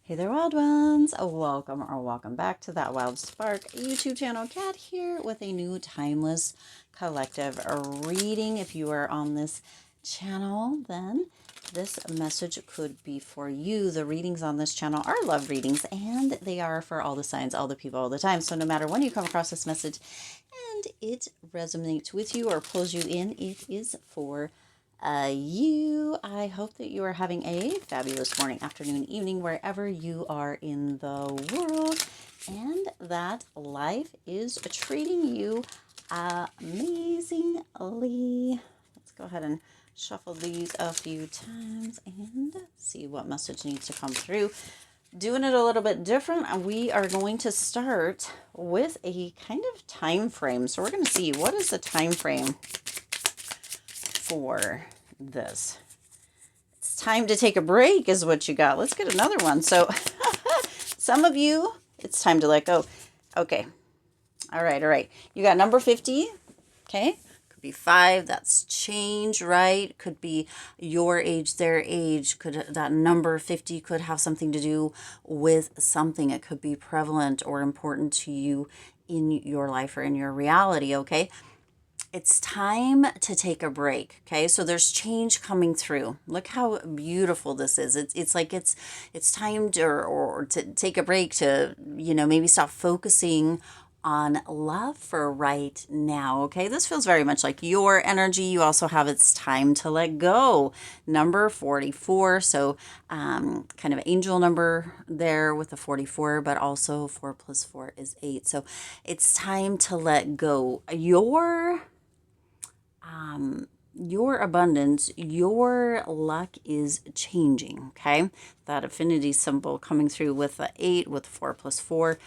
Hey there, wild ones. Welcome back to That Wild Spark YouTube channel. Kat here with a new timeless collective reading. If you are on this channel, then this message could be for you. The readings on this channel are love readings, and they are for all the signs, all the people, all the time. So no matter when you come across this message and it resonates with you or pulls you in, it is for you. I hope that you are having a fabulous morning, afternoon, evening, wherever you are in the world, and that life is treating you amazingly. Let's go ahead and shuffle these a few times and see what message needs to come through. Doing it a little bit different, and we are going to start with a kind of time frame. So we're going to see, what is the time frame for this? It's time to take a break is what you got. Let's get another one. So some of you, it's time to let go. Okay. All right. You got number 50. Okay. Could be 5. That's change, right? Could be your age, their age. Could that number 50 could have something to do with something. It could be prevalent or important to you in your life or in your reality. Okay. It's time to take a break. Okay, so there's change coming through. Look how beautiful this is. It's like it's time to or to take a break, to maybe stop focusing on love for right now. Okay, this feels very much like your energy. You also have it's time to let go. Number 44. So kind of angel number there with the 44, but also 4 plus 4 is 8. So it's time to let go. Your abundance, your luck is changing. Okay, that affinity symbol coming through with the 8, with 4 plus 4.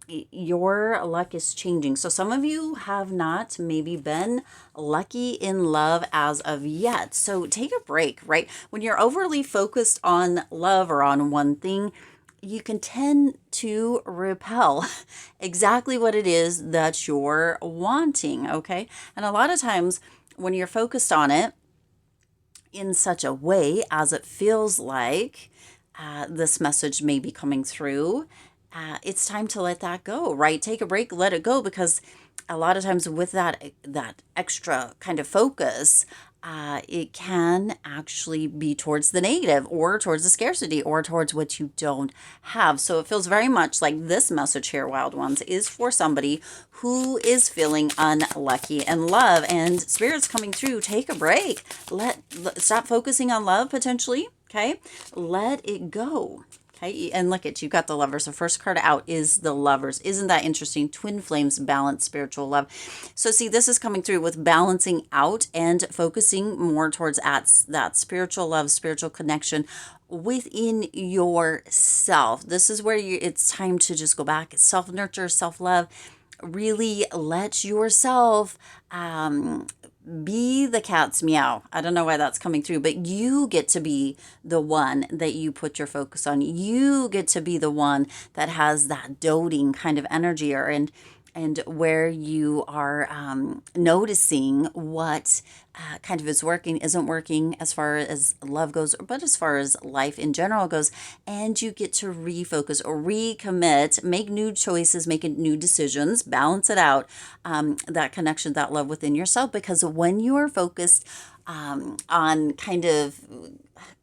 Your luck is changing. So some of you have not maybe been lucky in love as of yet. So take a break, right? When you're overly focused on love or on one thing, you can tend to repel exactly what it is that you're wanting, okay? And a lot of times when you're focused on it in such a way as it feels like this message may be coming through, it's time to let that go, right? Take a break, let it go, because a lot of times with that extra kind of focus, it can actually be towards the negative or towards the scarcity or towards what you don't have. So it feels very much like this message here, wild ones, is for somebody who is feeling unlucky in love, and spirit's coming through. Take a break. Stop focusing on love potentially. Okay. Let it go. Okay, and look at, you got the Lovers. The first card out is the Lovers. Isn't that interesting? Twin flames, balance, spiritual love. So see, this is coming through with balancing out and focusing more towards that spiritual love, spiritual connection within yourself. This is where it's time to just go back, self-nurture, self-love. Really let yourself be the cat's meow. I don't know why that's coming through, but you get to be the one that you put your focus on. You get to be the one that has that doting kind of energy, and where you are noticing what kind of is working, isn't working as far as love goes, but as far as life in general goes. And you get to refocus or recommit, make new choices, make new decisions, balance it out, that connection, that love within yourself. Because when you are focused on kind of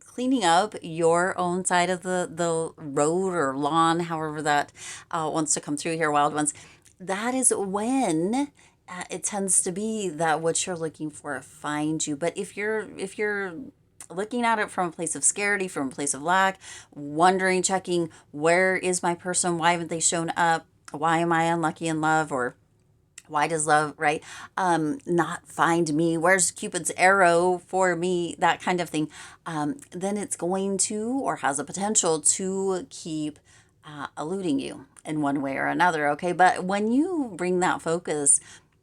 cleaning up your own side of the road or lawn, however that wants to come through here, wild ones, that is when it tends to be that what you're looking for finds you. But if you're looking at it from a place of scarcity, from a place of lack, wondering, checking, where is my person? Why haven't they shown up? Why am I unlucky in love? Or why does love, right, not find me? Where's Cupid's arrow for me? That kind of thing. Then it's going to, or has a potential to, keep eluding you in one way or another. Okay, but when you bring that focus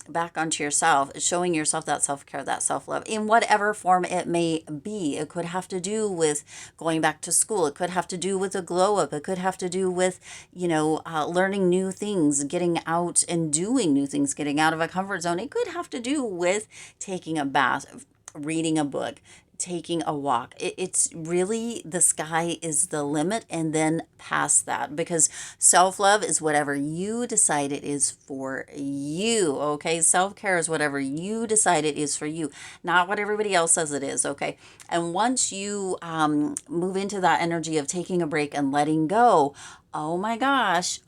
back onto yourself, showing yourself that self-care, that self-love in whatever form it may be. It could have to do with going back to school. It could have to do with a glow up. It could have to do with, learning new things, getting out and doing new things, getting out of a comfort zone. It could have to do with taking a bath, reading a book, taking a walk. It's really, the sky is the limit, and then past that, because self-love is whatever you decide it is for you, okay? Self-care is whatever you decide it is for you, not what everybody else says it is, okay? And once you move into that energy of taking a break and letting go, oh my gosh,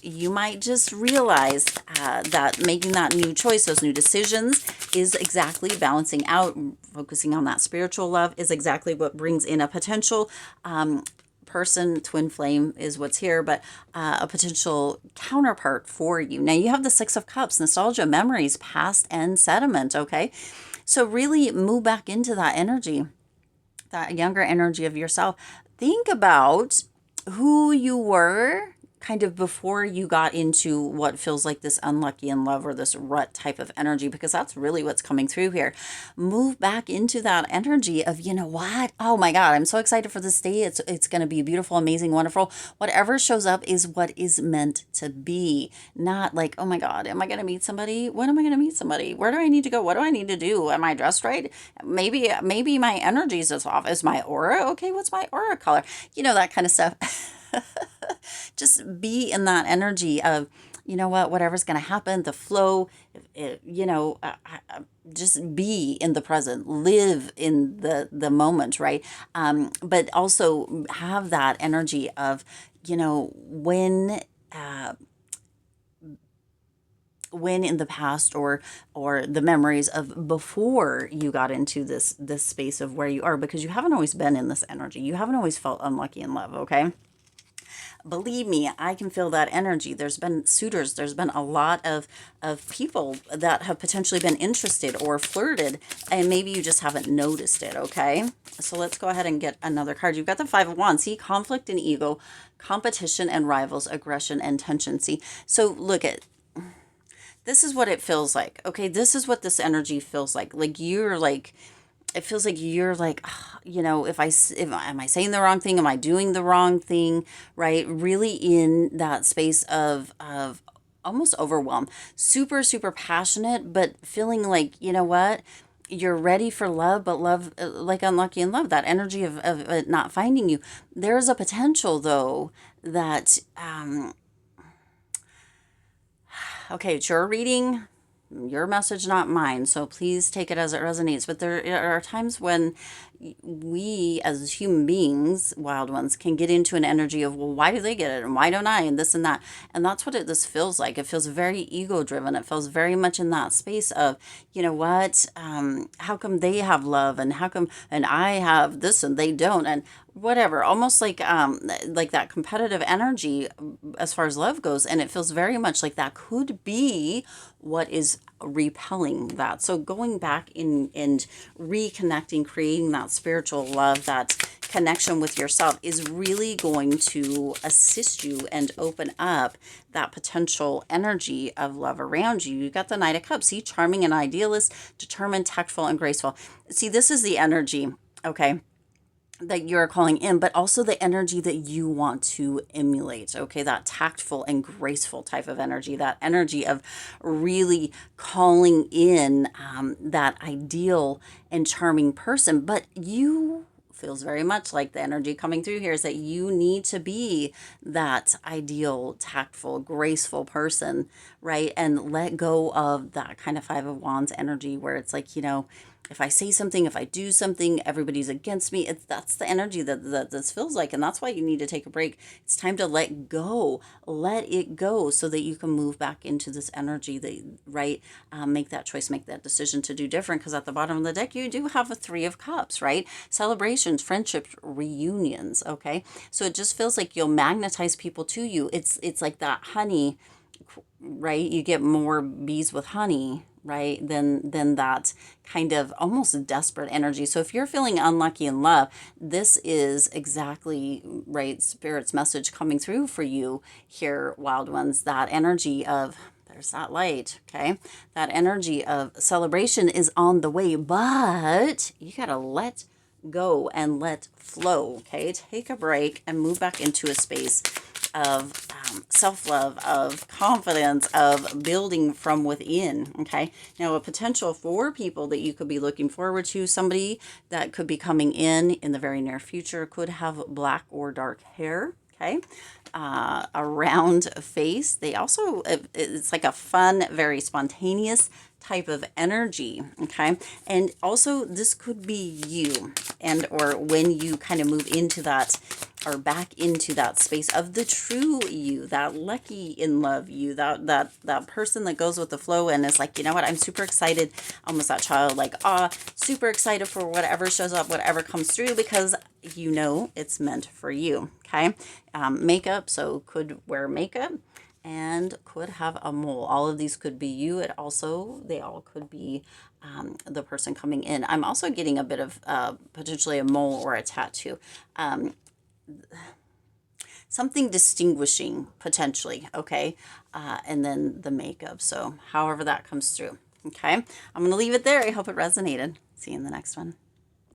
you might just realize that making that new choice, those new decisions, is exactly balancing out. Focusing on that spiritual love is exactly what brings in a potential person. Twin flame is what's here, but a potential counterpart for you. Now you have the Six of Cups, nostalgia, memories, past, and sediment, okay? So really move back into that energy, that younger energy of yourself. Think about who you were kind of before you got into what feels like this unlucky in love or this rut type of energy, because that's really what's coming through here. Move back into that energy of, you know what? Oh my God, I'm so excited for this day. It's going to be beautiful, amazing, wonderful. Whatever shows up is what is meant to be. Not like, oh my God, am I going to meet somebody? When am I going to meet somebody? Where do I need to go? What do I need to do? Am I dressed right? Maybe my energy is off. Is my aura okay? What's my aura color? You know, that kind of stuff. Just be in that energy of, you know what, whatever's going to happen, the flow, just be in the present, live in the moment, right? But also have that energy of, when in the past, or the memories of before you got into this space of where you are, because you haven't always been in this energy. You haven't always felt unlucky in love, okay? Believe me, I can feel that energy. There's been suitors. There's been a lot of people that have potentially been interested or flirted, and maybe you just haven't noticed it, okay? So let's go ahead and get another card. You've got the Five of Wands. See, conflict and ego, competition and rivals, aggression and tension. See, so look at, this is what it feels like, okay? This is what this energy feels like. Like you're like, it feels like you're like, if am I saying the wrong thing? Am I doing the wrong thing? Right? Really in that space of almost overwhelmed, super, super passionate, but feeling like, you know what? You're ready for love, but love, like unlucky in love, that energy of it not finding you. There's a potential though that, okay, it's your reading, your message, not mine. So please take it as it resonates. But there are times when we as human beings, wild ones, can get into an energy of, well, why do they get it? And why don't I? And this and that. And that's what this feels like. It feels very ego driven. It feels very much in that space of, you know what? How come they have love? And how come, and I have this and they don't? And whatever, almost like that competitive energy as far as love goes. And it feels very much like that could be what is repelling that. So going back in and reconnecting, creating that spiritual love, that connection with yourself, is really going to assist you and open up that potential energy of love around you. You got the Knight of Cups. See, charming and idealist, determined, tactful, and graceful. See, this is the energy, okay, that you're calling in, but also the energy that you want to emulate, okay? That tactful and graceful type of energy, that energy of really calling in that ideal and charming person. But you feels very much like the energy coming through here is that you need to be that ideal, tactful, graceful person, right? And let go of that kind of Five of Wands energy where it's like, if I say something, if I do something, everybody's against me. That's the energy that this feels like. And that's why you need to take a break. It's time to let go. Let it go so that you can move back into this energy, right? Make that choice, make that decision to do different. Because at the bottom of the deck, you do have a Three of Cups, right? Celebrations, friendships, reunions, okay? So it just feels like you'll magnetize people to you. It's like that honey, right? You get more bees with honey, right, than that kind of almost desperate energy. So if you're feeling unlucky in love, this is exactly right, Spirit's message coming through for you here, wild ones. That energy of, there's that light, okay? That energy of celebration is on the way, but you gotta let go and let flow, okay? Take a break and move back into a space of self-love, of confidence, of building from within. Okay, now a potential for people that you could be looking forward to, somebody that could be coming in the very near future, could have black or dark hair. Okay, a round face. They also, it's like a fun, very spontaneous type of energy. Okay, and also this could be you, and or when you kind of move into that or back into that space of the true you, that lucky in love you, that person that goes with the flow and is like, you know what, I'm super excited, almost that child, like, super excited for whatever shows up, whatever comes through, because you know it's meant for you. Okay, makeup, so could wear makeup and could have a mole. All of these could be you. They all could be the person coming in. I'm also getting a bit of potentially a mole or a tattoo. Something distinguishing potentially. Okay, and then the makeup. So however that comes through. Okay, I'm going to leave it there. I hope it resonated. See you in the next one.